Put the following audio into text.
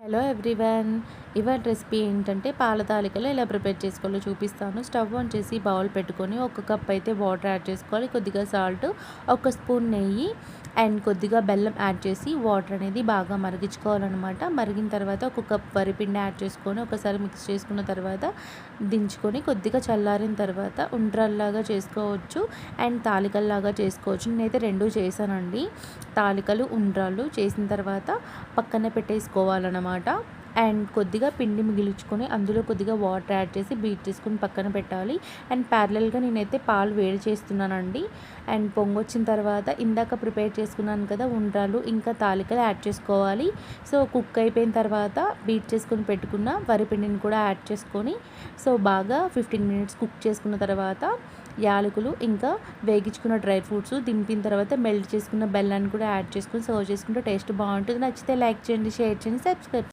Hello everyone. ఇవాళ recipe ఏంటంటే పాల తాలికలు ఎలా ప్రిపేర్ చేసుకోవాలో చూపిస్తాను. స్టవ్ ఆన్ చేసి బౌల్ పెట్టుకొని ఒక కప్ అయితే వాటర్ యాడ్ చేసుకోవాలి, కొద్దిగా సాల్ట్, ఒక స్పూన్ నెయ్యి అండ్ కొద్దిగా బెల్లం యాడ్ చేసి వాటర్ అనేది బాగా మరిగించుకోవాలన్నమాట. మరిగిన తర్వాత ఒక కప్ వరిపిండి యాడ్ చేసుకొని ఒకసారి మిక్స్ చేసుకున్న తర్వాత దించుకొని కొద్దిగా చల్లారిన తర్వాత ఉండ్రల్లాగా చేసుకోవచ్చు అండ్ తాలికల్లాగా చేసుకోవచ్చు. నేనైతే రెండు చేశానండి, తాలికలు ఉండ్రాళ్ళు. చేసిన తర్వాత పక్కన పెట్టేసుకోవాలన్నమాట. అండ్ కొద్దిగా పిండి మిగిల్చుకొని అందులో కొద్దిగా వాటర్ యాడ్ చేసి బీట్ చేసుకొని పక్కన పెట్టాలి. అండ్ ప్యారలల్గా నేనైతే పాలు వేడి చేస్తున్నానండి. అండ్ పొంగొచ్చిన తర్వాత ఇందాక ప్రిపేర్ చేసుకున్నాను కదా ఉండ్రాలు ఇంకా తాలికలు యాడ్ చేసుకోవాలి. సో కుక్ అయిపోయిన తర్వాత బీట్ చేసుకొని పెట్టుకున్న వరిపిండిని కూడా యాడ్ చేసుకొని సో బాగా 15 మినిట్స్ కుక్ చేసుకున్న తర్వాత యాలకులు ఇంకా వేగించుకున్న డ్రై ఫ్రూట్స్ దింపిన తర్వాత మెల్ట్ చేసుకున్న బెల్లాన్ని కూడా యాడ్ చేసుకొని సర్వ్ చేసుకుంటే టేస్ట్ బాగుంటుంది. నచ్చితే లైక్ చేయండి, షేర్ చేయండి, సబ్స్క్రైబ్